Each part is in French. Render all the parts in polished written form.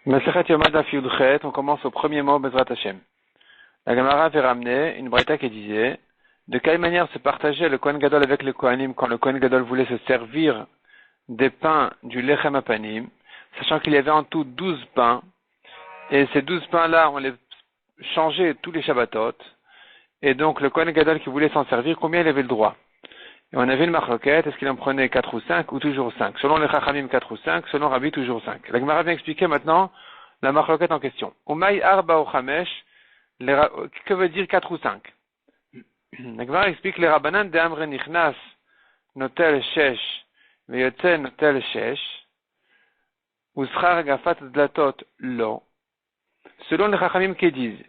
Masechet Yoma Daf Yudchet, on commence au premier mot Bezrat Hashem. La Gemara avait ramené une braïta qui disait de quelle manière se partageait le Kohen Gadol avec le Kohanim quand le Kohen Gadol voulait se servir des pains du Lechem Apanim, sachant qu'il y avait en tout 12 pains, et ces 12 pains-là, on les changeait tous les Shabbatot, et donc le Kohen Gadol qui voulait s'en servir, combien il avait le droit? Et on avait une marloquette, est-ce qu'il en prenait 4 ou 5 ou toujours 5? Selon les Chachamim 4 ou 5, selon Rabbi toujours 5. La Gemara vient expliquer maintenant la marloquette en question. Umay arba ou chamesh, que veut dire 4 ou 5? La Gemara explique les Rabbanan de Amre Nichnas notel shesh veyotze notel shesh uschar gafat dlatot lo. Selon les Chachamim qui disent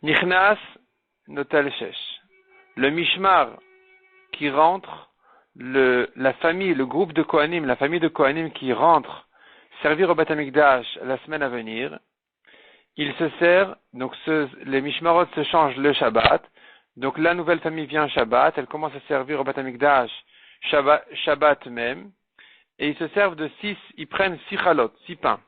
Nichnas notel shesh, le mishmar qui rentre, la famille, le groupe de Kohanim, la famille de Kohanim qui rentre servir au Beth Amikdash la semaine à venir, il se sert, donc les Mishmarot se changent le Shabbat, donc la nouvelle famille vient Shabbat, elle commence à servir au Beth Amikdash Shabbat même, et ils se servent de 6, ils prennent 6 chalot, 6 pains.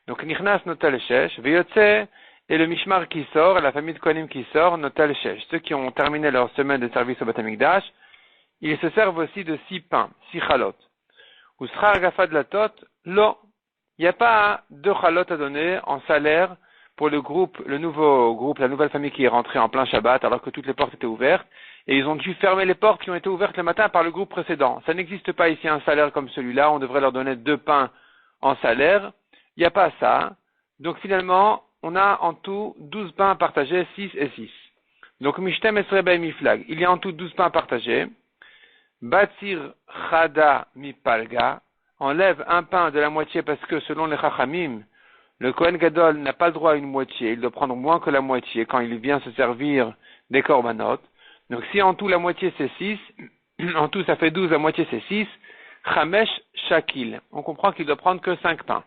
Donc Nichnas notel shesh, veyotze, et le Mishmar qui sort, la famille de Kohanim qui sort, notel shesh. Ceux qui ont terminé leur semaine de service au Beth Amikdash, ils se servent aussi de 6 pains, 6 chalot. Ou sera gafad latot, lo. Il n'y a pas 2 chalot à donner en salaire pour le groupe, le nouveau groupe, la nouvelle famille qui est rentrée en plein Shabbat alors que toutes les portes étaient ouvertes. Et ils ont dû fermer les portes qui ont été ouvertes le matin par le groupe précédent. Ça n'existe pas ici un salaire comme celui-là. On devrait leur donner 2 pains en salaire. Il n'y a pas ça. Donc finalement, on a en tout 12 pains partagés, 6 et 6. Donc mishtem esrebei miflag. Il y a en tout 12 pains partagés. Batir chada mipalga, enlève un pain de la moitié parce que selon les Chachamim, le Kohen Gadol n'a pas le droit à une moitié, il doit prendre moins que la moitié quand il vient se servir des korbanot. Donc si en tout la moitié c'est 6, en tout ça fait 12, la moitié c'est 6, chamesh shakil. On comprend qu'il doit prendre que 5 pains.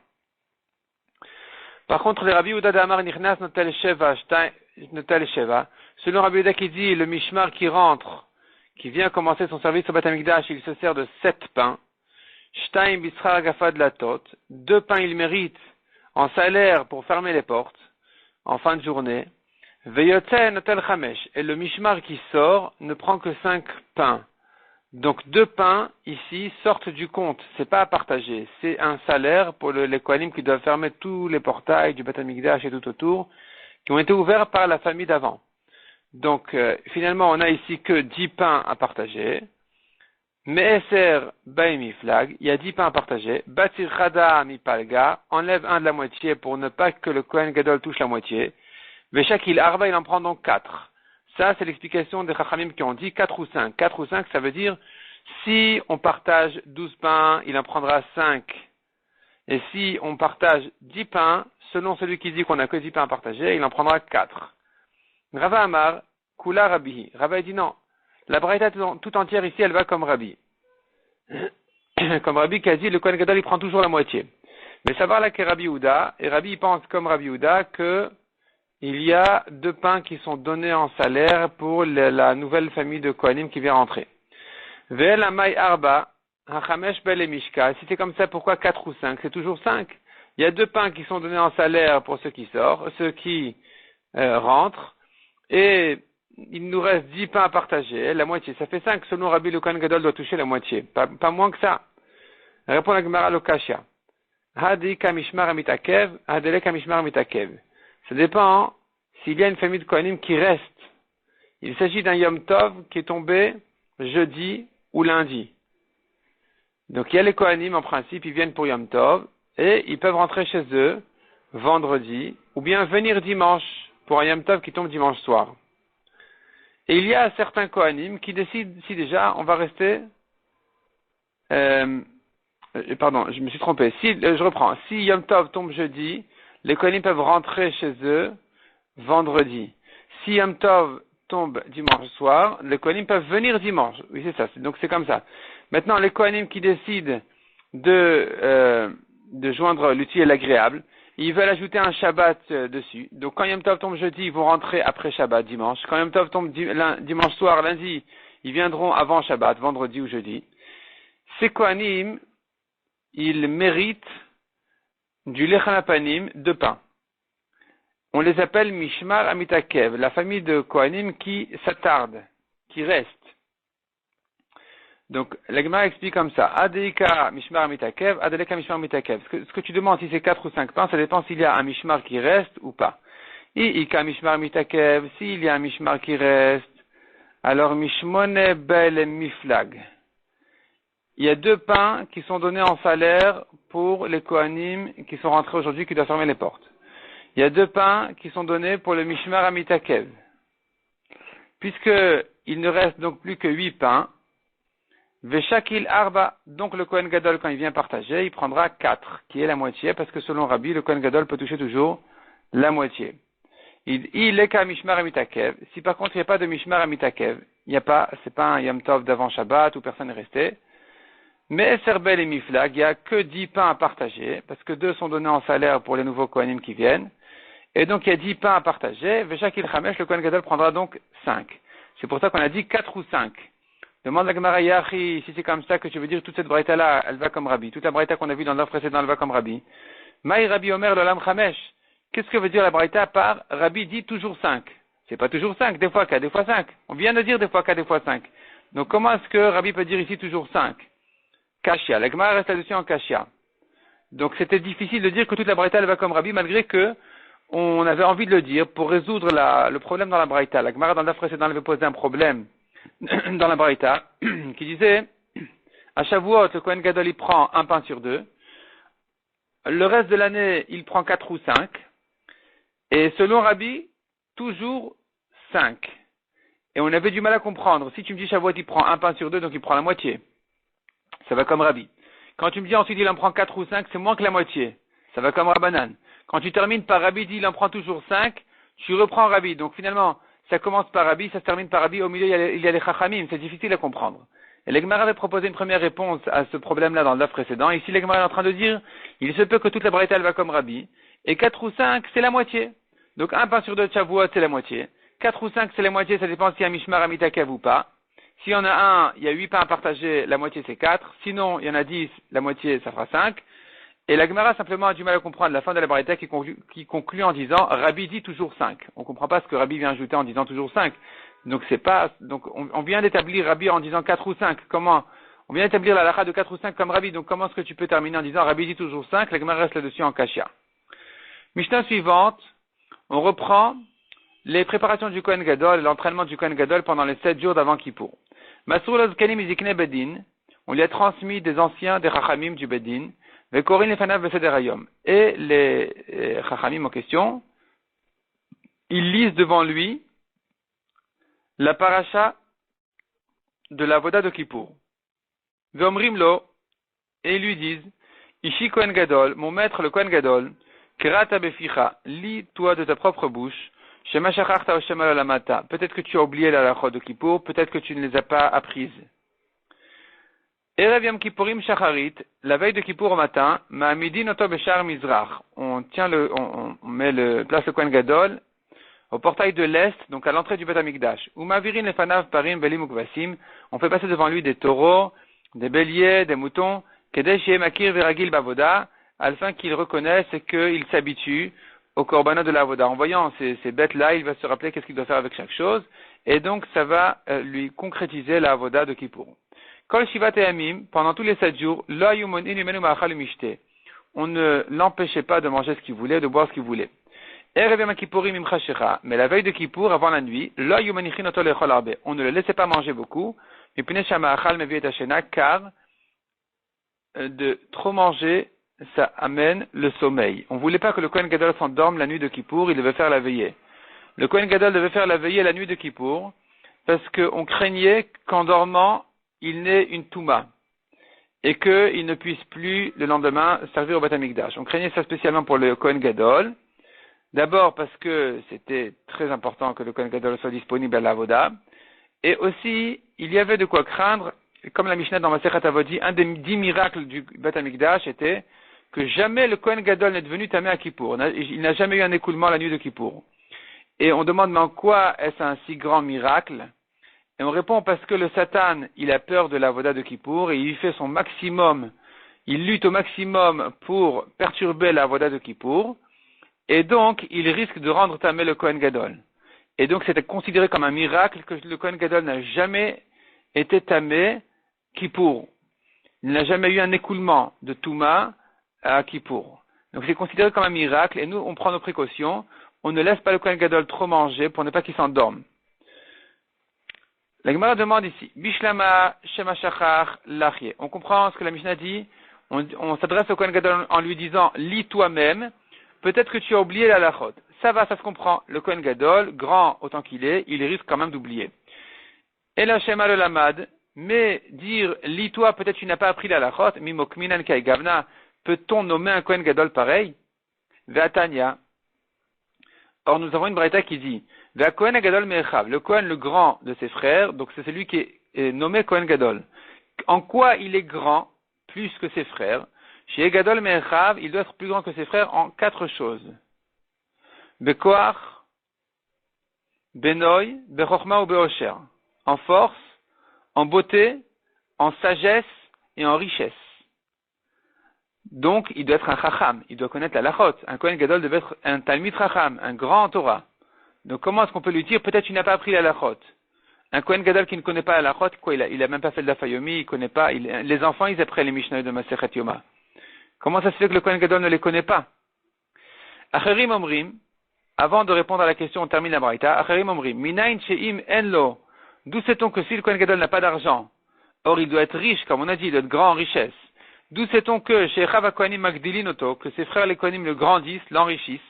Par contre, les Rabbi Yehuda d'Amar Nichnas notel sheva, selon Rabbi Yehuda qui dit le mishmar qui rentre, qui vient commencer son service au Beth Amikdash, il se sert de 7 pains. Shtaim bischar gafad latot. 2 pains il mérite en salaire pour fermer les portes en fin de journée. Veyotze notel chamesh. Et le mishmar qui sort ne prend que 5 pains. Donc 2 pains ici sortent du compte. C'est pas à partager. C'est un salaire pour les Kohanim qui doivent fermer tous les portails du Beth Amikdash et tout autour, qui ont été ouverts par la famille d'avant. Donc, finalement, on a ici que 10 pains à partager. Me'eser baimi flag, il y a 10 pains à partager. Batir chada mi palga, enlève un de la moitié pour ne pas que le Kohen Gadol touche la moitié. Veshakil arba, il en prend donc 4. Ça, c'est l'explication des Chachamim qui ont dit 4 ou 5. 4 ou 5, ça veut dire, si on partage 12 pains, il en prendra 5. Et si on partage 10 pains, selon celui qui dit qu'on a que 10 pains à partager, il en prendra 4. Rava Amar, Kula Rabbi. Rava dit non. La braïta tout entière ici, elle va comme Rabbi. Comme Rabbi qui a dit, le Kohen Gadol, il prend toujours la moitié. Mais savoir là qu'est Rabbi Yehuda, et Rabbi pense comme Rabbi Yehuda que il y a 2 pains qui sont donnés en salaire pour la nouvelle famille de Kohanim qui vient rentrer. Ve'el amay arba, hachamesh bel mishka. Si c'est comme ça, pourquoi 4 ou 5? C'est toujours 5. Il y a 2 pains qui sont donnés en salaire pour ceux qui sortent, ceux qui rentrent. Et il nous reste 10 pains à partager, la moitié, ça fait 5. Selon Rabbi, le Kohen Gadol doit toucher la moitié, pas moins que ça. Répond la Gemara Lokashia. Hadi kamishmar amitakev, hadele kamishmar amitakev. Ça dépend s'il y a une famille de Kohanim qui reste. Il s'agit d'un Yom Tov qui est tombé jeudi ou lundi. Donc il y a les Kohanim en principe, ils viennent pour Yom Tov et ils peuvent rentrer chez eux vendredi ou bien venir dimanche pour un Yom Tov qui tombe dimanche soir. Et il y a certains Kohanim qui décident, si déjà, on va rester, pardon, je me suis trompé. Je reprends. Si Yom Tov tombe jeudi, les Kohanim peuvent rentrer chez eux vendredi. Si Yom Tov tombe dimanche soir, les Kohanim peuvent venir dimanche. Oui, c'est ça. Donc c'est comme ça. Maintenant, les Kohanim qui décident de joindre l'utile et l'agréable, ils veulent ajouter un Shabbat dessus. Donc quand Yom Tov tombe jeudi, ils vont rentrer après Shabbat, dimanche. Quand Yom Tov tombe dimanche soir, lundi, ils viendront avant Shabbat, vendredi ou jeudi. Ces Kohanim, ils méritent du lechem apanim, 2 pains. On les appelle Mishmar Amitakev, la famille de Kohanim qui s'attarde, qui reste. Donc, la Gemara explique comme ça. Adeika Mishmar Amitakev, Adeleka Mishmar Amitakev. Ce que tu demandes si c'est 4 ou 5 pains, ça dépend s'il y a un Mishmar qui reste ou pas. Ika Mishmar Amitakev, s'il y a un Mishmar qui reste, alors Mishmone Bel Miflag. Il y a 2 pains qui sont donnés en salaire pour les Kohanim qui sont rentrés aujourd'hui, qui doivent fermer les portes. Il y a 2 pains qui sont donnés pour le Mishmar Amitakev. Puisqu'il ne reste donc plus que 8 pains, Veshakil Arba, donc le Kohen Gadol, quand il vient partager, il prendra 4, qui est la moitié, parce que selon Rabbi, le Kohen Gadol peut toucher toujours la moitié. Il est qu'à Mishmar Amitakev. Si par contre il n'y a pas de Mishmar Amitakev, c'est pas un Yom Tov d'avant Shabbat où personne n'est resté, mais Serbel et Miflag, il n'y a que 10 pains à partager, parce que 2 sont donnés en salaire pour les nouveaux Kohanim qui viennent, et donc il y a 10 pains à partager, Veshakil Chamesh, le Kohen Gadol prendra donc 5. C'est pour ça qu'on a dit 4 ou 5. Demande la Gemara Yachi, si c'est comme ça que tu veux dire toute cette braïta-là, elle va comme Rabbi. Toute la braïta qu'on a vue dans l'heure précédente, elle va comme Rabbi. Maï Rabbi Omer l'Olam Chamesh. Qu'est-ce que veut dire la braïta par Rabbi dit toujours 5? C'est pas toujours 5, des fois 4, des fois 5. On vient de dire des fois 4, des fois 5. Donc comment est-ce que Rabbi peut dire ici toujours 5? Kashia. La Gemara reste là-dessus en Kashia. Donc c'était difficile de dire que toute la braïta elle va comme Rabbi, malgré que on avait envie de le dire pour résoudre le problème dans la braïta. La Gemara dans l'heure précédente avait posé un problème dans la Braïta, qui disait, à Shavuot, le Kohen Gadol, il prend 1 pain sur 2. Le reste de l'année, il prend 4 ou 5. Et selon Rabbi, toujours 5. Et on avait du mal à comprendre. Si tu me dis Shavuot, il prend 1 pain sur 2, donc il prend la moitié. Ça va comme Rabbi. Quand tu me dis ensuite, il en prend 4 ou 5, c'est moins que la moitié. Ça va comme Rabbanan. Quand tu termines par Rabbi, il en prend toujours 5, tu reprends Rabbi. Donc finalement, ça commence par Rabbi, ça se termine par Rabbi, au milieu il y a les Chachamim, c'est difficile à comprendre. Et l'Egmara avait proposé une première réponse à ce problème-là dans l'œuf précédent. Ici, l'Egmara est en train de dire, il se peut que toute la braïta elle va comme Rabbi, et 4 ou 5, c'est la moitié. Donc 1 pain sur 2 de Shavuot, c'est la moitié. 4 ou 5, c'est la moitié, ça dépend s'il y a un Mishmar Amitakev ou pas. S'il y en a un, il y a 8 pains à partager, la moitié c'est 4. Sinon, il y en a 10, la moitié ça fera 5. Et la Gemara simplement a du mal à comprendre la fin de la braïta qui conclut en disant Rabbi dit toujours 5. On ne comprend pas ce que Rabbi vient ajouter en disant toujours 5. Donc on vient d'établir Rabbi en disant 4 ou 5. Comment? On vient d'établir la lacha de 4 ou 5 comme Rabbi. Donc comment est-ce que tu peux terminer en disant Rabbi dit toujours 5? La Gemara reste là-dessus en Kashia. Mishnah suivante, on reprend les préparations du Kohen Gadol et l'entraînement du Kohen Gadol pendant les 7 jours d'avant Kippour. Masrul Azkanim Izikne Bedin, on lui a transmis des anciens des Chachamim du Bedin. Et les Chachamim en question, ils lisent devant lui la paracha de la Voda de Kippour. Veomrimlo, et ils lui disent, Ishi Kohen Gadol, mon maître le Kohen Gadol, Krata beficha, lis toi de ta propre bouche, Shema shacharta o shema lalamata. Peut-être que tu as oublié la lacha de Kippour, peut-être que tu ne les as pas apprises. Erev Yom Kippourim Shacharit, la veille de Kippour au matin, Ma'amidin Oto Beshar Mizrach. On met place le Kohen Gadol au portail de l'Est, donc à l'entrée du Beth Amikdash. Ou Mavirin Lefanav Parim Belim Ukvasim. On fait passer devant lui des taureaux, des béliers, des moutons, Kedesh Makir Veragil Bavoda, afin qu'il reconnaisse et qu'il s'habitue au korbanot de la Avoda. En voyant ces bêtes-là, il va se rappeler qu'est-ce qu'il doit faire avec chaque chose, et donc ça va lui concrétiser la Avoda de Kippour. Kol Shivat Yamim, pendant tous les 7 jours, on ne l'empêchait pas de manger ce qu'il voulait, de boire ce qu'il voulait. Mais la veille de Kippour, avant la nuit, on ne le laissait pas manger beaucoup, car de trop manger, ça amène le sommeil. On ne voulait pas que le Kohen Gadol s'endorme la nuit de Kippour, il devait faire la veillée. Le Kohen Gadol devait faire la veillée la nuit de Kippour, parce qu'on craignait qu'en dormant, il n'ait une touma, et qu'il ne puisse plus, le lendemain, servir au Beth Amikdash. On craignait ça spécialement pour le Kohen Gadol. D'abord parce que c'était très important que le Kohen Gadol soit disponible à l'Avoda. Et aussi, il y avait de quoi craindre, comme la Mishnah dans Masechet Avot dit, un des 10 miracles du Beth Amikdash était que jamais le Kohen Gadol n'est devenu tamé à Kippour. Il n'a jamais eu un écoulement la nuit de Kippour. Et on demande, mais en quoi est-ce un si grand miracle? Et on répond parce que le Satan, il a peur de la Voda de Kippour et il fait son maximum. il lutte au maximum pour perturber la avoda de Kippour, et donc il risque de rendre tamé le Kohen Gadol. Et donc c'était considéré comme un miracle que le Kohen Gadol n'a jamais été tamé Kippour. Il n'a jamais eu un écoulement de Touma à Kippour. Donc c'est considéré comme un miracle, et nous on prend nos précautions, on ne laisse pas le Kohen Gadol trop manger pour ne pas qu'il s'endorme. La Gemara demande ici, Bishlama Shema Shachar Lachye. On comprend ce que la Mishnah dit, on s'adresse au Kohen Gadol en lui disant, lis toi-même, peut-être que tu as oublié la lachot. Ça va, ça se comprend. Le Kohen Gadol, grand autant qu'il est, il risque quand même d'oublier. Et la Shema le Lamad, mais dire, lis-toi, peut-être tu n'as pas appris la lachot, mimokminan kai gavna, peut-on nommer un Kohen Gadol pareil? Ve'atanya. Or, nous avons une braïta qui dit, Ve'a Kohen Gadol me'echav, le Kohen le grand de ses frères, donc c'est celui qui est nommé Kohen Gadol. En quoi il est grand, plus que ses frères? Chez Gadol me'echav, il doit être plus grand que ses frères en 4 choses. Bekoach, Benoy, Bechokma ou Beosher. En force, en beauté, en sagesse et en richesse. Donc, il doit être un chacham, il doit connaître la lachot. Un Kohen Gadol devait être un talmid chacham, un grand en Torah. Donc, comment est-ce qu'on peut lui dire, peut-être tu n'as pas appris la lachot? Un Kohen Gadol qui ne connaît pas la lachot, quoi, il a même pas fait le dafayomi, il connaît pas, les enfants, ils apprennent les Mishnah de Masechet Yoma. Comment ça se fait que le Kohen Gadol ne les connaît pas? Acherim omrim, avant de répondre à la question, on termine la braïta. Acherim omrim, minayin she'im enlo. D'où sait-on que si le Kohen Gadol n'a pas d'argent, or il doit être riche, comme on a dit, il doit être grand en richesse. D'où sait-on que chez Echav HaKohanim Magdilin Oto, que ses frères les Kohanim le grandissent, l'enrichissent.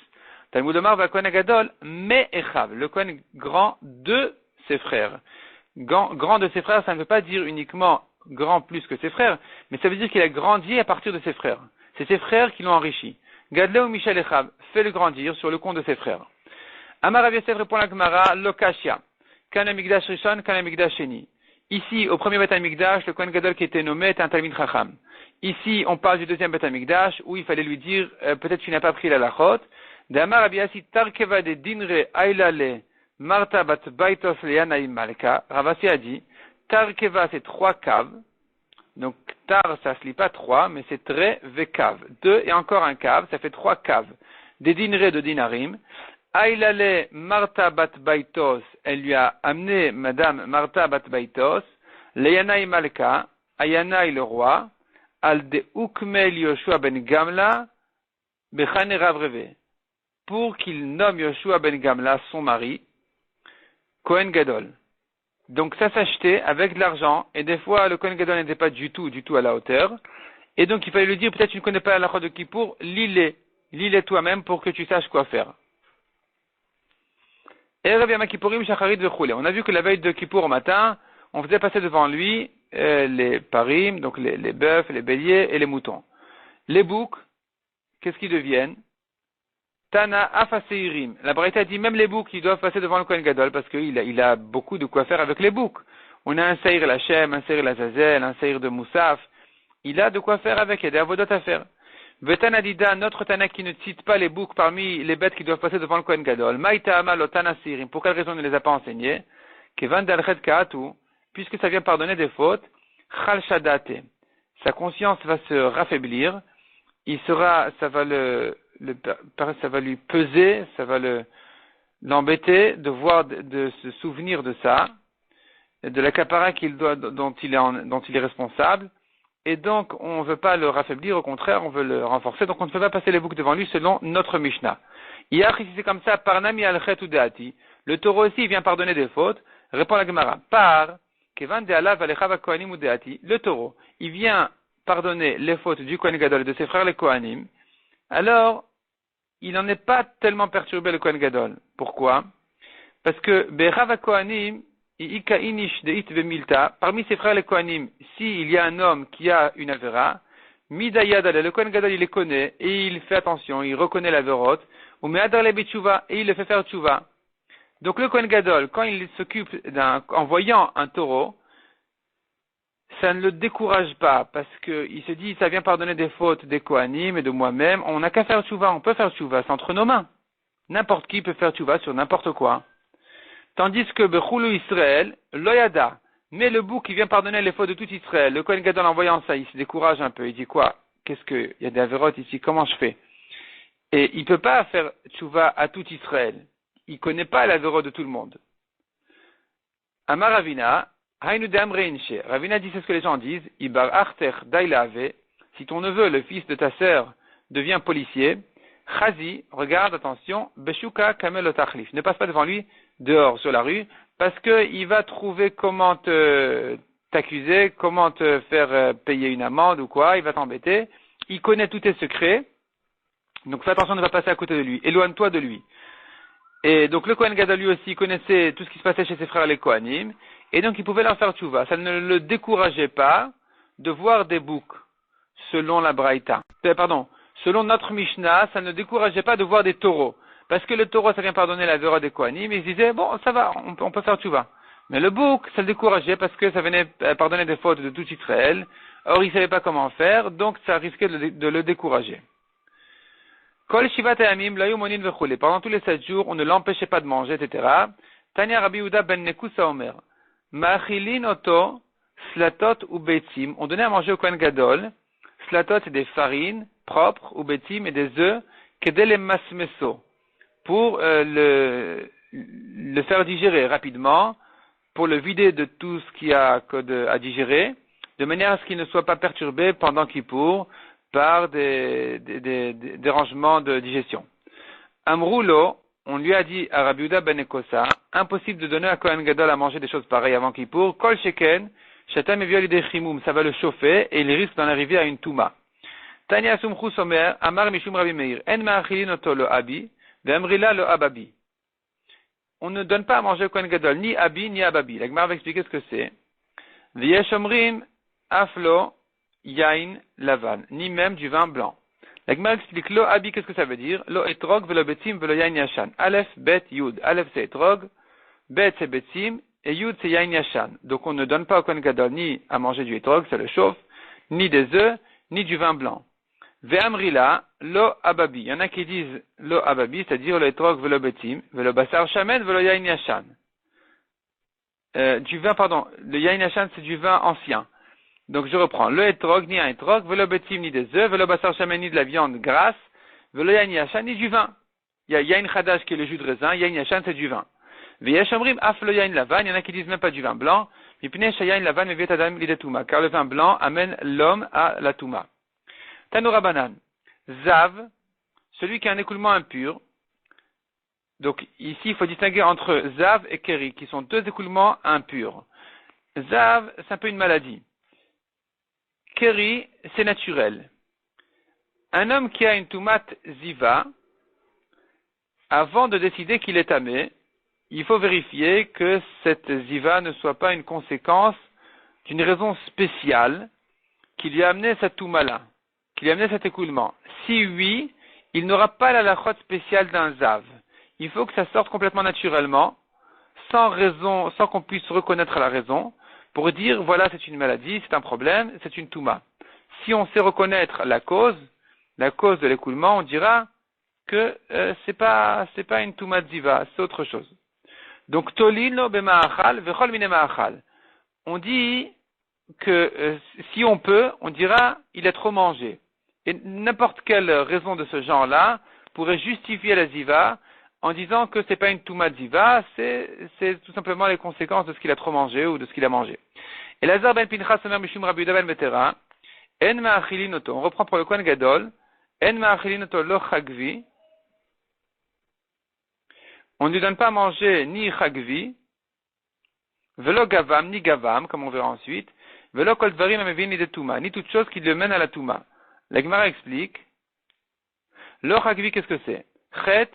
Talmud Omar va Kohen Gadol, mais Echav, le Kohen grand de ses frères. Grand de ses frères, ça ne veut pas dire uniquement grand plus que ses frères, mais ça veut dire qu'il a grandi à partir de ses frères. C'est ses frères qui l'ont enrichi. Gadleu Michel Echav fait le grandir sur le compte de ses frères. Amar Rav Yosef répond à la Gemara, Lokashia. Kana Migdash Rishon, Kana Migdash Sheni. Ici, au premier Beth Amikdash, le Kohen Gadol qui était nommé était un Talmid Chacham. Ici, on parle du deuxième Beth Amikdash, où il fallait lui dire, peut-être tu n'as pas pris la lachot. D'Amar Abiyasi Tarkeva de Dinre Ailale Marta Bat Baitos Leanaim Malka. Ravasi a dit, Tarkeva c'est 3 caves. Donc, Tar, ça se lit pas 3, mais c'est Tre Vekav. 2 et encore un cave, ça fait 3 caves. Des Dinre de Dinarim. Ailale Marta Bat Baitos, elle lui a amené Madame Marta Bat Baitos, Leanaim Malka, Ayanaï le roi, Al de Ukmel Yoshua ben Gamla, Bechane Ravreve, pour qu'il nomme Yoshua ben Gamla son mari, Kohen Gadol. Donc ça s'achetait avec de l'argent, et des fois le Kohen Gadol n'était pas du tout à la hauteur, et donc il fallait lui dire, peut-être tu ne connais pas la lachot de Kippour, lis-les toi-même pour que tu saches quoi faire. On a vu que la veille de Kippour au matin, on faisait passer devant lui les parim, donc les bœufs, les béliers et les moutons. Les boucs, qu'est-ce qu'ils deviennent? Tana afaseirim. La Braïta dit même les boucs, ils doivent passer devant le Kohen Gadol parce qu'il a beaucoup de quoi faire avec les boucs. On a un seir Lachem, un seir Lazazel, un seir de Moussaf. Il a de quoi faire avec, il y a des avodot à faire. Vetana Dida, notre Tana qui ne cite pas les boucs parmi les bêtes qui doivent passer devant le Kohen Gadol. Maïta Amal Otana Sirim. Pour quelle raison on ne les a pas enseignés? Kevan Dalchet Kaatu. Puisque ça vient pardonner des fautes. Chal Shadate. Sa conscience va se raffaiblir. Ça va lui peser, ça va l'embêter de voir, de se souvenir de ça, de la capara dont il est responsable. Et donc, on ne veut pas le raffaiblir, au contraire, on veut le renforcer. Donc, on ne peut pas passer les boucs devant lui selon notre Mishnah. Hier, si c'est comme ça, par Nami al-Chet ou Deati, le taureau aussi vient pardonner des fautes. Répond la Gemara. Par Kevan de Alav Alechav Kohanim ou Deati, le taureau, il vient pardonner les fautes du Kohen Gadol et de ses frères les Kohanim. Alors, il n'en est pas tellement perturbé le Kohen Gadol. Pourquoi? Parce que Bechav Kohanim, parmi ses frères les Kohanim, s'il y a un homme qui a une avera, Midayadale, le Kohen Gadol il les connaît, et il fait attention, il reconnaît l'averot, ou Me'adar Betchouva, et il le fait faire tchouva. Donc le Kohen Gadol, quand il s'occupe en voyant un taureau, ça ne le décourage pas, parce qu'il se dit, ça vient pardonner des fautes des Kohanim et de moi-même, on n'a qu'à faire tchouva, on peut faire tchouva, c'est entre nos mains. N'importe qui peut faire tchouva sur n'importe quoi. Tandis que Bechulu Israël, Loyada, mais le bouc qui vient pardonner les fautes de tout Israël, le Kohen Gadol en voyant ça, il se décourage un peu, il dit quoi? il y a des avérotes ici, comment je fais? Et il peut pas faire tchouva à tout Israël. Il connaît pas l'avérote de tout le monde. Amar Ravina, Hainu de Amreinche. Ravina dit, c'est ce que les gens disent, Ibar Arter Dailave, si ton neveu, le fils de ta sœur, devient policier, Chazi, regarde, attention, Beshuka Kamel Otachlif. Ne passe pas devant lui, dehors, sur la rue, parce qu'il va trouver comment t'accuser, comment te faire payer une amende ou quoi, il va t'embêter. Il connaît tous tes secrets, donc fais attention de ne pas passer à côté de lui, éloigne-toi de lui. Et donc le Kohen Gadol lui aussi connaissait tout ce qui se passait chez ses frères les Kohanim, et donc il pouvait leur faire tchouva. Ça ne le décourageait pas de voir des boucs, selon la Braïta. Selon notre Mishnah, ça ne décourageait pas de voir des taureaux. Parce que le taureau, ça vient pardonner la vera des Kohanim, et ils se disaient, bon, ça va, on peut faire tchouva. Mais le bouc, ça le décourageait parce que ça venait pardonner des fautes de tout Israël. Or, il ne savait pas comment faire, donc ça risquait de le décourager. Kol shivat hayamim layu monin vechule. Pendant tous les 7 jours, on ne l'empêchait pas de manger, etc. Tanya Rabbi Yehuda ben Nekusa Omer. Ma'achilin oto slatot ou betzim. On donnait à manger au Kohen Gadol. Slatot, c'est des farines propres, ou betzim, et des œufs, kedele masmeso. Pour le faire digérer rapidement, pour le vider de tout ce qu'il y a à digérer, de manière à ce qu'il ne soit pas perturbé pendant Kippour par des dérangements de digestion. Amroulo, on lui a dit à Rabbi Yehuda ben Ekosa, impossible de donner à Kohen Gadol à manger des choses pareilles avant Kippour, kol sheken, shatam eviol idei chimum, ça va le chauffer et il risque d'en arriver à une touma. Tanya sumchus omer, amar mishum Rabbi Meir, en ma'achilin oto lo abi, ve'amrila lo ababi. On ne donne pas à manger au Kohen Gadol, ni abi, ni ababi. La Gemara va expliquer ce que c'est. V'yesh omrim, aflo, yain, lavan, ni même du vin blanc. La Gemara explique lo abi, qu'est-ce que ça veut dire? Lo etrog, velo betzim, velo yain yashan. Aleph, bet, yud. Aleph, c'est etrog, bet, c'est betzim, et yud, c'est yain yashan. Donc on ne donne pas au Kohen Gadol ni à manger du etrog, ça le chauffe, ni des œufs, ni du vin blanc. Ve'amrila, lo ababi. Il y en a qui disent lo ababi, c'est-à-dire le etrog velo betim, velo basar shamen, velo yain yashan. Le yain yashan, c'est du vin ancien. Donc je reprends. Le etrog, ni un etrog, velo betim, ni des œufs, velo basar shamen, ni de la viande grasse, velo yain yashan, ni du vin. Il y a yain chadash qui est le jus de raisin, yain yashan, c'est du vin. Ve'yesh omrim, af lo yain lavan, il y en a qui disent même pas du vin blanc, mipnei shayain lavan meviet adam lidet touma, car le vin blanc amène l'homme à la touma. Tanoura Banan, Zav, celui qui a un écoulement impur. Donc ici, il faut distinguer entre Zav et Keri, qui sont 2 écoulements impurs. Zav, c'est un peu une maladie. Keri, c'est naturel. Un homme qui a une toumat ziva, avant de décider qu'il est tamé, il faut vérifier que cette ziva ne soit pas une conséquence d'une raison spéciale qui lui a amené cette touma-là, qui lui a amené cet écoulement. Si oui, il n'aura pas la lachot spéciale d'un zav. Il faut que ça sorte complètement naturellement, sans raison, sans qu'on puisse reconnaître la raison, pour dire, voilà, c'est une maladie, c'est un problème, c'est une touma. Si on sait reconnaître la cause de l'écoulement, on dira que c'est pas une touma ziva, c'est autre chose. Donc, tolino b'ma'achal v'chol mine ma'achal. On dit que si on peut, on dira, il est trop mangé. Et n'importe quelle raison de ce genre-là pourrait justifier la ziva en disant que c'est pas une touma ziva, c'est tout simplement les conséquences de ce qu'il a trop mangé ou de ce qu'il a mangé. Et Lazar ben Pinchas Omer Mishum Rabbi Yehuda ben Betera, en ma'achilin oto. On reprend pour le Kohen Gadol, en ma'achilin oto lo chagvi. On ne lui donne pas à manger ni chagvi, velo gavam, ni gavam, comme on verra ensuite, velo kol dvarim amevin ni de touma, ni toute chose qui le mène à la touma. La Gemara explique, lo chagvi, qu'est-ce que c'est? Chet,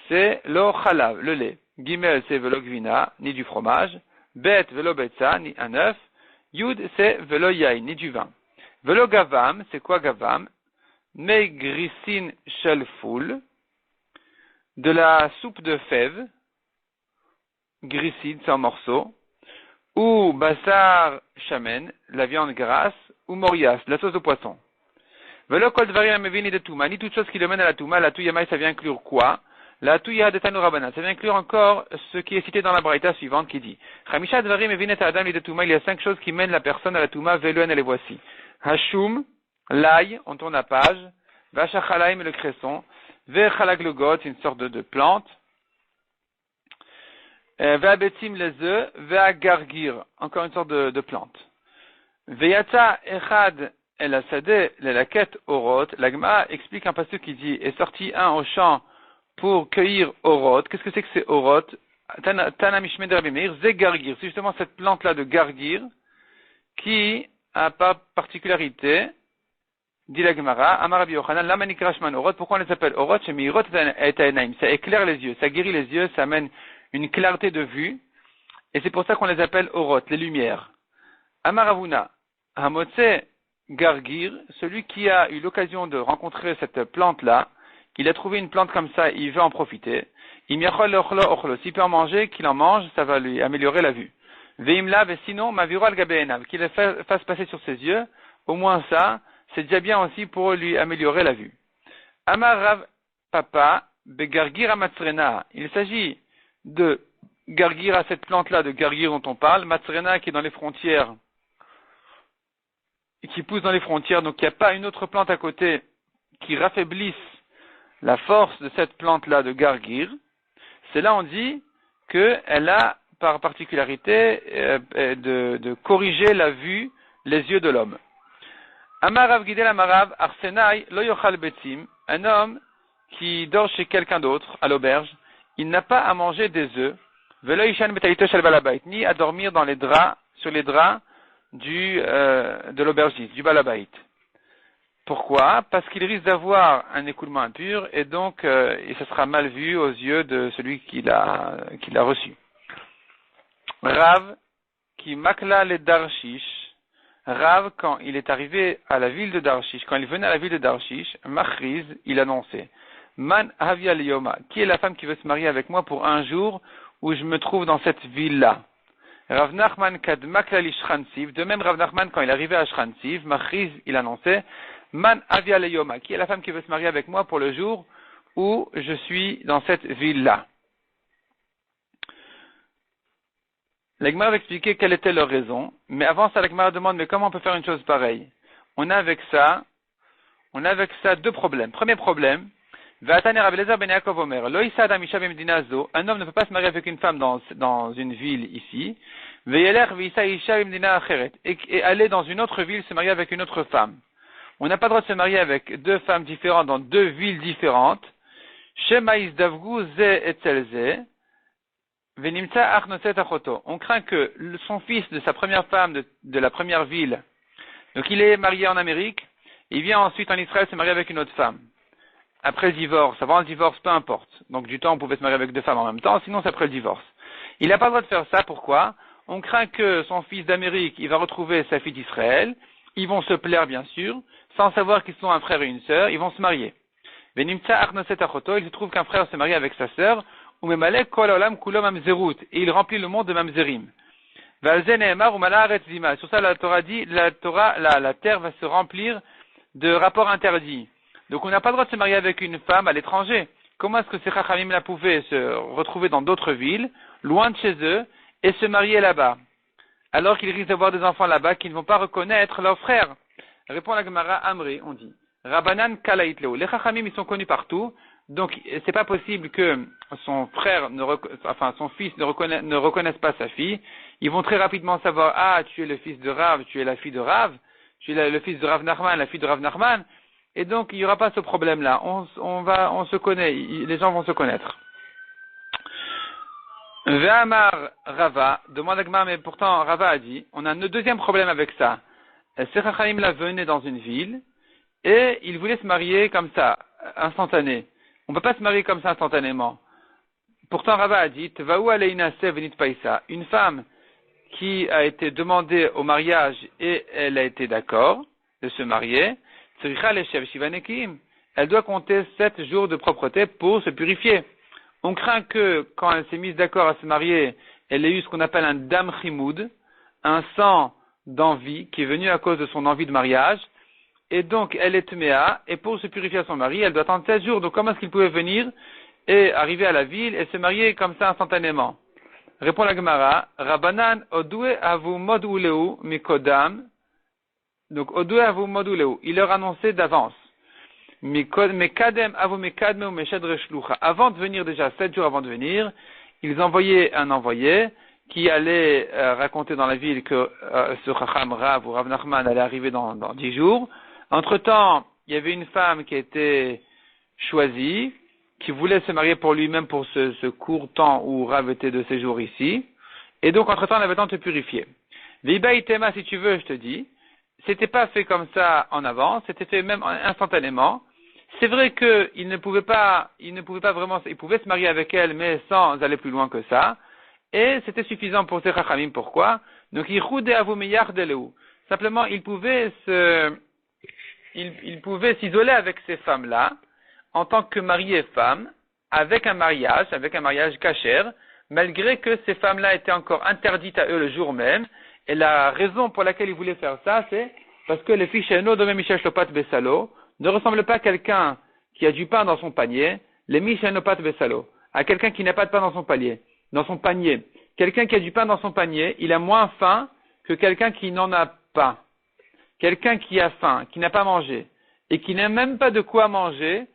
c'est lo chalav, le lait. Gimel, c'est velo gvina, ni du fromage. Bet, velo betza, ni un œuf. Yud, c'est velo yain, ni du vin. Velo gavam, c'est quoi gavam? Me grisin shel foul, de la soupe de fèves, grisin, c'est en morceaux, ou basar shamen, la viande grasse, ou morias, la sauce de poisson. Velo kol dvarim amevin de touma, ni toute chose qui le mène à la touma. La touyamaï, ça vient inclure quoi? La touya de Tanoura Banan, ça vient inclure encore ce qui est cité dans la braïta suivante qui dit Chamisha dvarim evinet adam de touma, il y a 5 choses qui mènent la personne à la touma, veloen, et les voici. Hashum, l'ail, on tourne la page, vachachalaim le cresson, vechalaglogot, une sorte de plante, ve'abetim les œufs, ve'agargir, encore une sorte de plante. Ve'yata echad el asade lelaket orot, l'agma explique un passage qui dit, est sorti un au champ pour cueillir orot. Qu'est-ce que c'est orot? Tana mishmed Rabbi Meir, c'est gargir. C'est justement cette plante-là de gargir qui a pas particularité, dit la Gemara, Amar Rabbi Yochanan, lama nikra shman orot. Pourquoi on les appelle orot? Shemirot et ainaim. Ça éclaire les yeux, ça guérit les yeux, ça amène une clarté de vue, et c'est pour ça qu'on les appelle orot, les lumières. Amar Avuna, hamotse gargir, celui qui a eu l'occasion de rencontrer cette plante-là, qu'il a trouvé une plante comme ça, il veut en profiter. S'il peut en manger, qu'il en mange, ça va lui améliorer la vue. Veimla, sinon, maviro al gabeenav, qu'il le fasse passer sur ses yeux, au moins ça, c'est déjà bien aussi pour lui améliorer la vue. Amar Rav Papa, begargir amatzrena, il s'agit de gargir à cette plante-là, de gargir dont on parle, matzrena qui est dans les frontières, qui pousse dans les frontières, donc il n'y a pas une autre plante à côté qui raffaiblisse la force de cette plante-là de gargir. C'est là on dit qu'elle a par particularité de corriger la vue, les yeux de l'homme. Amarav Gidel Amarav Arsenai lo yochal betim, un homme qui dort chez quelqu'un d'autre à l'auberge, il n'a pas à manger des œufs, velo ishan betalito shel balabait, ni à dormir dans les draps, sur les draps de l'aubergiste, du balabait. Pourquoi? Parce qu'il risque d'avoir un écoulement impur et donc et ça sera mal vu aux yeux de celui qui l'a reçu. Rav qui makla le Darshish, Rav quand il est arrivé à la ville de Darshish, quand il venait à la ville de Darshish, Machriz, il annonçait Man havia liyoma, qui est la femme qui veut se marier avec moi pour un jour où je me trouve dans cette ville-là? Rav Nachman kad makla li Shransiv, de même Rav Nachman quand il arrivait à Shransiv, Machriz, il annonçait Man avia leyoma, qui est la femme qui veut se marier avec moi pour le jour où je suis dans cette ville-là. L'Agmara va expliquer quelle était leur raison, mais avant ça, l'Agmara demande, mais comment on peut faire une chose pareille? On a avec ça deux problèmes. Premier problème, un homme ne peut pas se marier avec une femme dans une ville ici, et aller dans une autre ville se marier avec une autre femme. On n'a pas le droit de se marier avec deux femmes différentes dans deux villes différentes. On craint que son fils de sa première femme de la première ville, donc il est marié en Amérique, il vient ensuite en Israël se marier avec une autre femme. Après le divorce, avant le divorce, peu importe. Donc du temps, on pouvait se marier avec deux femmes en même temps, sinon c'est après le divorce. Il n'a pas le droit de faire ça, pourquoi? On craint que son fils d'Amérique, il va retrouver sa fille d'Israël, ils vont se plaire bien sûr, sans savoir qu'ils sont un frère et une sœur, ils vont se marier. Il se trouve qu'un frère se marie avec sa sœur, et il remplit le monde de mamzerim. Sur ça, la Torah dit, la terre va se remplir de rapports interdits. Donc on n'a pas le droit de se marier avec une femme à l'étranger. Comment est-ce que ces chachamim là pouvaient se retrouver dans d'autres villes, loin de chez eux, et se marier là-bas, alors qu'ils risquent d'avoir des enfants là-bas qui ne vont pas reconnaître leur frère? Répond la Gemara Amri, on dit Rabbanan Kalaitleo. Les chachamim, ils sont connus partout, donc c'est pas possible que son frère, son fils ne reconnaisse pas sa fille. Ils vont très rapidement savoir, ah, tu es le fils de Rav, tu es la fille de Rav, tu es le fils de Rav Nachman, la fille de Rav Nachman, et donc il n'y aura pas ce problème-là. On se connaît, les gens vont se connaître. Ve'amar Rava, demande à Gmar, mais pourtant Rava a dit, on a un deuxième problème avec ça. Ces chachamim là venaient dans une ville, et ils voulaient se marier comme ça, instantané. On ne peut pas se marier comme ça instantanément. Pourtant, Rava a dit, une femme qui a été demandée au mariage et elle a été d'accord de se marier, elle doit compter 7 jours de propreté pour se purifier. On craint que, quand elle s'est mise d'accord à se marier, elle ait eu ce qu'on appelle un dam chimoud, un sang d'envie qui est venu à cause de son envie de mariage, et donc elle est tméa, et pour se purifier à son mari, elle doit attendre 16 jours. Donc comment est-ce qu'il pouvait venir et arriver à la ville et se marier comme ça instantanément? Répond la Gemara, Rabbanan odue avu mod uleu mikodam Donc, Odu Avu Moduleu, il leur annonçait d'avance. Mekadem Avu Mekadme ou Meshad Reshlucha. Avant de venir déjà, 7 jours avant de venir, ils envoyaient un envoyé qui allait raconter dans la ville que ce Chacham Rav ou Rav Nachman allait arriver dans 10 jours. Entre-temps, il y avait une femme qui a été choisie, qui voulait se marier pour lui-même pour ce court temps où Rav était de séjour ici. Et donc, entre-temps, elle avait le temps de se purifier. Viba Itema, si tu veux, je te dis, c'était pas fait comme ça en avance, c'était fait même instantanément. C'est vrai qu'il ne pouvait pas vraiment, il pouvait se marier avec elle, mais sans aller plus loin que ça. Et c'était suffisant pour ses chachamim. Pourquoi? Donc, simplement, il pouvait s'isoler avec ces femmes-là, en tant que mari et femme, avec un mariage cachère, malgré que ces femmes-là étaient encore interdites à eux le jour même. Et la raison pour laquelle il voulait faire ça, c'est parce que les filles Sheno Dome Mishesh Lopat Besalo ne ressemblent pas à quelqu'un qui a du pain dans son panier, les Mishesh Lopat Besalo, à quelqu'un qui n'a pas de pain dans son panier. Quelqu'un qui a du pain dans son panier, il a moins faim que quelqu'un qui n'en a pas. Quelqu'un qui a faim, qui n'a pas mangé, et qui n'a même pas de quoi manger,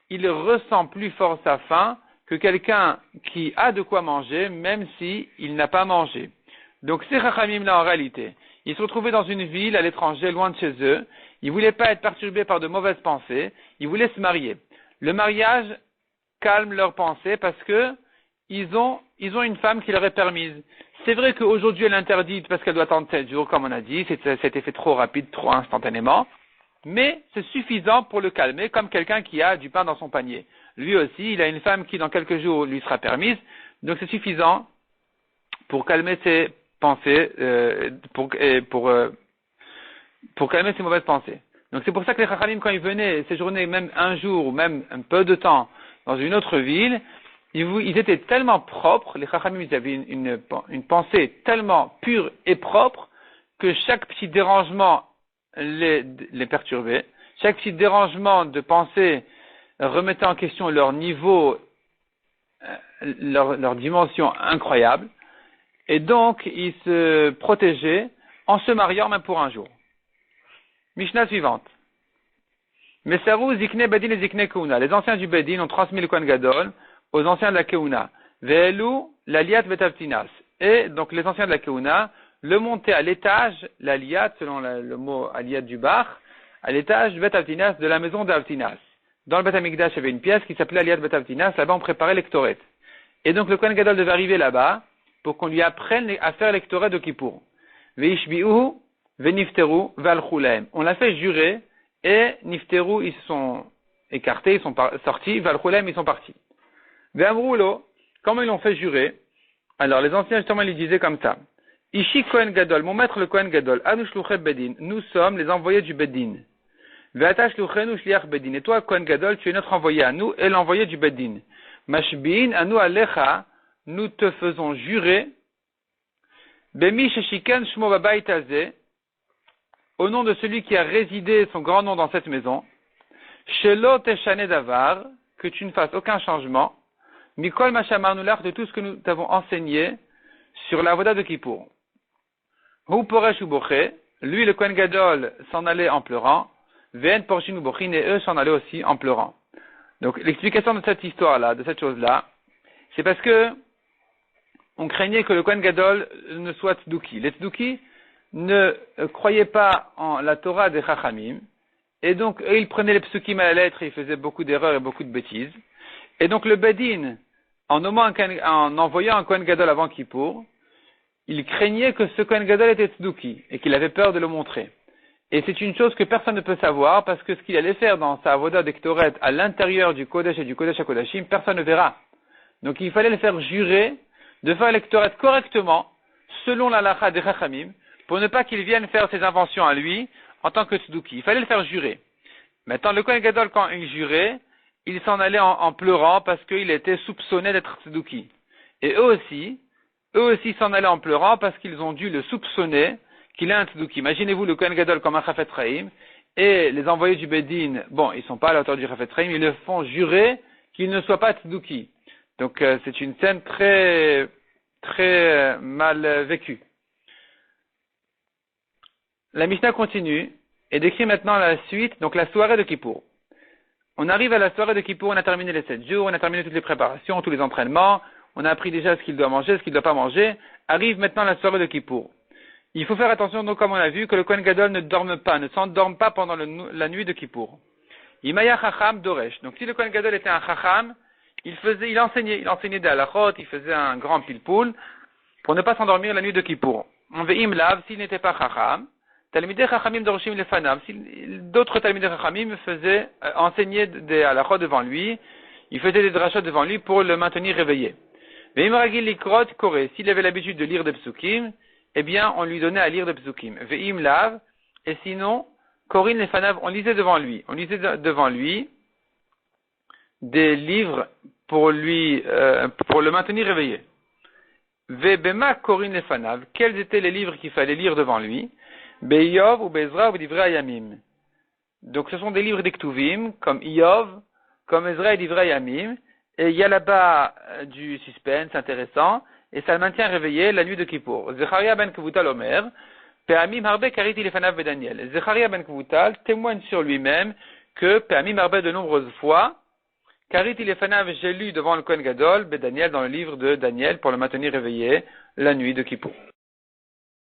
il ressent plus fort sa faim que quelqu'un qui a de quoi manger, même si il n'a pas mangé. Donc ces Chachamim-là, en réalité, ils se retrouvaient dans une ville à l'étranger, loin de chez eux. Ils ne voulaient pas être perturbés par de mauvaises pensées. Ils voulaient se marier. Le mariage calme leurs pensées parce que ils ont une femme qui leur est permise. C'est vrai qu'aujourd'hui elle est interdite parce qu'elle doit attendre 7 jours, comme on a dit. C'était fait trop rapide, trop instantanément. Mais c'est suffisant pour le calmer, comme quelqu'un qui a du pain dans son panier. Lui aussi, il a une femme qui dans quelques jours lui sera permise. Donc c'est suffisant pour calmer ses pensées, pour calmer ses mauvaises pensées. Donc c'est pour ça que les Chachamim, quand ils venaient séjourner même un jour ou même un peu de temps dans une autre ville, ils étaient tellement propres, les Chachamim, ils avaient une pensée tellement pure et propre que chaque petit dérangement les perturbait. Chaque petit dérangement de pensée remettait en question leur niveau, leur dimension incroyable. Et donc, ils se protégeaient en se mariant même pour un jour. Mishnah suivante. Mesaru zikne bedin et zikne keuna. Les anciens du bedin ont transmis le Kohen Gadol aux anciens de la keuna. Ve'elu l'aliat betavtinas. Et donc, les anciens de la keuna le montaient à l'étage, l'aliat, selon le mot aliat du bar, à l'étage betavtinas de la maison d'Avtinas. Dans le Bet Amikdash, il y avait une pièce qui s'appelait aliat betavtinas. Là-bas, on préparait l'Ektoret. Et donc, le Kohen Gadol devait arriver là-bas pour qu'on lui apprenne à faire l'Ektoret de Kippour. Veishbi'u, venifteru, valchulaim. On l'a fait jurer, et nifteru, ils se sont écartés, ils sont sortis, valchulaim, ils sont partis. Ve'amrulo, comment ils l'ont fait jurer? Alors, les anciens, justement, ils disaient comme ça. Ishi Kohen Gadol, mon maître le Kohen Gadol, anu shluchei bedin, nous sommes les envoyés du bedin. Ve'ata shluchenu shliach bedin, et toi, Kohen Gadol, tu es notre envoyé à nous, et l'envoyé du bedin. Mashbi'in, anu alecha, nous te faisons jurer, Bemi Sheshiken Shmo Babayit Hazeh, au nom de celui qui a résidé son grand nom dans cette maison, Shelo Teshane Davar, que tu ne fasses aucun changement, Mikol Mashamarnulach, de tout ce que nous t'avons enseigné sur la Voda de Kippour. Hu Poresh Uboche, lui le Kohen Gadol s'en allait en pleurant, Ven Porshin Ubochin, et eux s'en allaient aussi en pleurant. Donc l'explication de cette histoire-là, de cette chose-là, c'est parce que on craignait que le Kohen Gadol ne soit tzduki. Les tzduki ne croyaient pas en la Torah des Chachamim, et donc eux, ils prenaient les psukim à la lettre et ils faisaient beaucoup d'erreurs et beaucoup de bêtises. Et donc le Bedin, en envoyant un Kohen Gadol avant Kippour, il craignait que ce Kohen Gadol était tzduki, et qu'il avait peur de le montrer. Et c'est une chose que personne ne peut savoir, parce que ce qu'il allait faire dans sa avoda d'Ektoret à l'intérieur du Kodesh et du Kodesh HaKodashim, personne ne verra. Donc il fallait le faire jurer de faire l'Ektoret correctement, selon la lacha des Chachamim, pour ne pas qu'il vienne faire ses inventions à lui, en tant que tzduki. Il fallait le faire jurer. Maintenant, le Kohen Gadol, quand il jurait, il s'en allait en pleurant, parce qu'il était soupçonné d'être tzduki. Et eux aussi s'en allaient en pleurant, parce qu'ils ont dû le soupçonner qu'il est un tzduki. Imaginez-vous le Kohen Gadol comme un Chafetz Chaim, et les envoyés du Bedin, bon, ils sont pas à la hauteur du Chafetz Chaim, ils le font jurer qu'il ne soit pas tzduki. Donc c'est une scène très très mal vécue. La Mishnah continue. et décrit maintenant la suite, donc la soirée de Kippour. On arrive à la soirée de Kippour, on a terminé les 7 jours, on a terminé toutes les préparations, tous les entraînements, on a appris déjà ce qu'il doit manger, ce qu'il ne doit pas manger. Arrive maintenant la soirée de Kippour. Il faut faire attention, donc, comme on a vu, que le Kohen Gadol ne dorme pas, ne s'endorme pas pendant la nuit de Kippour. Imaya Chacham Doresh. Donc, si le Kohen Gadol était un Chacham, il enseignait des halachot, il faisait un grand pilpoul pour ne pas s'endormir la nuit de Kippour. On veut Imlav, s'il n'était pas Chacham, Talmidei Chachamim Doroshim Lefanav. Si d'autres Talmidei Chachamim faisaient enseigner des halachot devant lui, il faisait des drachot devant lui pour le maintenir réveillé. Ve'im Ragil Likrot Koré. S'il avait l'habitude de lire des psukim, eh bien, on lui donnait à lire des psukim. Ve'im Lav. Et sinon, Korin Lefanav, on lisait devant lui. On lisait devant lui des livres pour le maintenir réveillé. Ve'bema Korin Lefanav. Quels étaient les livres qu'il fallait lire devant lui? Be'Iyov ou Be'Ezra ou Divrei Hayamim. Donc ce sont des livres d'Ektuvim, comme Iyov, comme Ezra et Divrei Hayamim, et il y a là-bas du suspense intéressant, et ça le maintient réveillé la nuit de Kippour. Zecharia ben Kvutal Omer, Pe'amim Harbe Kariti Lefanav Bedaniel. Zecharia ben Kvutal témoigne sur lui-même que Pe'amim Harbe de nombreuses fois, Kariti Lefanav, j'ai lu devant le Kohen Gadol, Bedaniel dans le livre de Daniel pour le maintenir réveillé la nuit de Kippour.